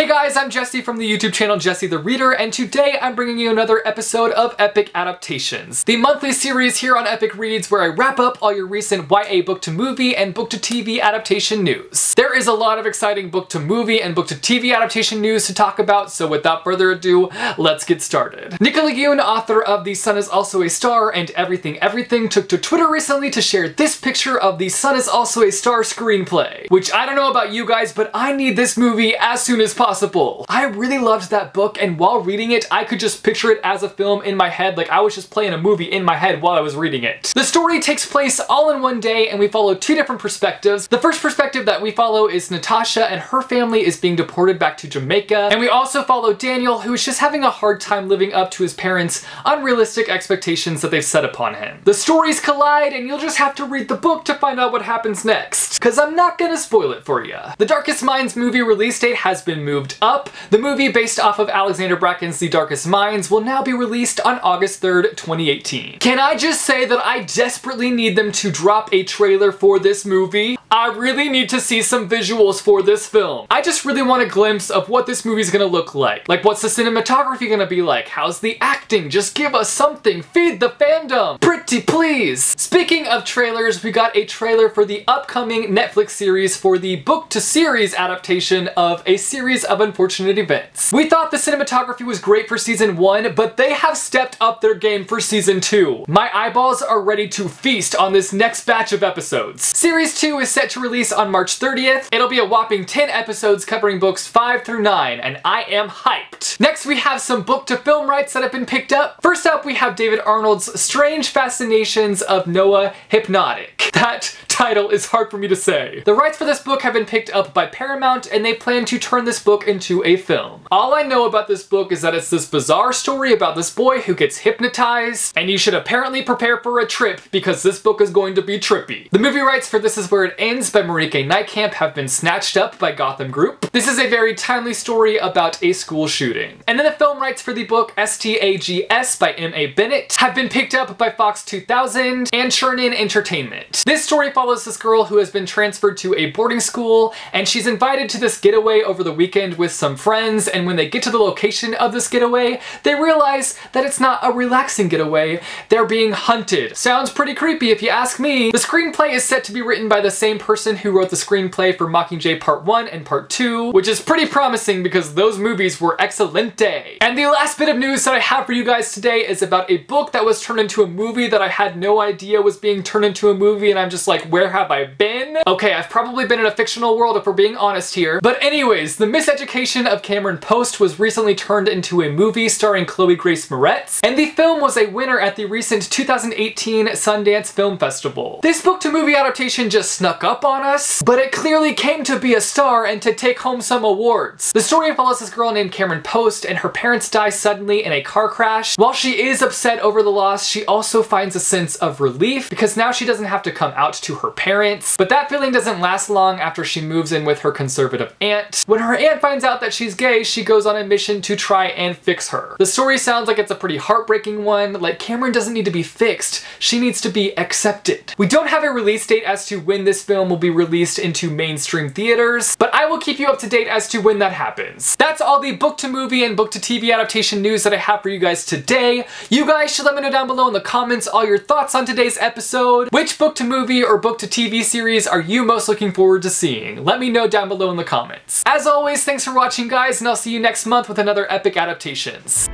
Hey guys, I'm Jesse from the YouTube channel Jesse the Reader, and today I'm bringing you another episode of Epic Adaptations, the monthly series here on Epic Reads where I wrap up all your recent YA book-to-movie and book-to-TV adaptation news. There is a lot of exciting book-to-movie and book-to-TV adaptation news to talk about, so without further ado, let's get started. Nicola Yoon, author of The Sun Is Also a Star and Everything Everything, took to Twitter recently to share this picture of The Sun Is Also a Star screenplay, which I don't know about you guys, but I need this movie as soon as possible. I really loved that book, and while reading it, I could just picture it as a film in my head, like I was just playing a movie in my head while I was reading it. The story takes place all in one day, and we follow two different perspectives. The first perspective that we follow is Natasha, and her family is being deported back to Jamaica, and we also follow Daniel, who is just having a hard time living up to his parents' unrealistic expectations that they've set upon him. The stories collide, and you'll just have to read the book to find out what happens next, because I'm not gonna spoil it for you. The Darkest Minds movie release date has been moved up. The movie based off of Alexander Bracken's The Darkest Minds will now be released on August 3rd, 2018. Can I just say that I desperately need them to drop a trailer for this movie? I really need to see some visuals for this film. I just really want a glimpse of what this movie's gonna look like. Like, what's the cinematography gonna be like? How's the acting? Just give us something. Feed the fandom. Pretty please. Speaking of trailers, we got a trailer for the upcoming Netflix series for the book-to-series adaptation of A Series of Unfortunate Events. We thought the cinematography was great for season 1, but they have stepped up their game for season 2. My eyeballs are ready to feast on this next batch of episodes. Series 2 is set to release on March 30th. It'll be a whopping 10 episodes covering books 5 through 9, and I am hyped. Next, we have some book-to-film rights that have been picked up. First up, we have David Arnold's Strange Fascinations of Noah Hypnotic. That title is hard for me to say. The rights for this book have been picked up by Paramount, and they plan to turn this book into a film. All I know about this book is that it's this bizarre story about this boy who gets hypnotized, and you should apparently prepare for a trip because this book is going to be trippy. The movie rights for This Is Where It Ends by Marieke Nightcamp have been snatched up by Gotham Group. This is a very timely story about a school shooting. And then the film rights for the book STAGS by M.A. Bennett have been picked up by Fox 2000 and Churnin Entertainment. This story follows this girl who has been transferred to a boarding school, and she's invited to this getaway over the weekend with some friends, and when they get to the location of this getaway, they realize that it's not a relaxing getaway, they're being hunted. Sounds pretty creepy if you ask me. The screenplay is set to be written by the same person who wrote the screenplay for Mockingjay Part 1 and Part 2, which is pretty promising because those movies were excelente. And the last bit of news that I have for you guys today is about a book that was turned into a movie that I had no idea was being turned into a movie, and I'm just like, where have I been? Okay, I've probably been in a fictional world if we're being honest here. But anyways, The Miseducation of Cameron Post was recently turned into a movie starring Chloe Grace Moretz, and the film was a winner at the recent 2018 Sundance Film Festival. This book-to-movie adaptation just snuck up on us, but it clearly came to be a star and to take home some awards. The story follows this girl named Cameron Post, and her parents die suddenly in a car crash. While she is upset over the loss, she also finds a sense of relief because now she doesn't have to come out to her parents. But that feeling doesn't last long after she moves in with her conservative aunt. When her aunt finds out that she's gay, she goes on a mission to try and fix her. The story sounds like it's a pretty heartbreaking one. Like, Cameron doesn't need to be fixed, she needs to be accepted. We don't have a release date as to when this film will be released into mainstream theaters, but I will keep you up to date as to when that happens. That's all the book-to-movie and book-to-TV adaptation news that I have for you guys today. You guys should let me know down below in the comments all your thoughts on today's episode. Which book-to-movie or book-to-TV series are you most looking forward to seeing? Let me know down below in the comments. As always, thanks for watching guys, and I'll see you next month with another Epic Adaptations.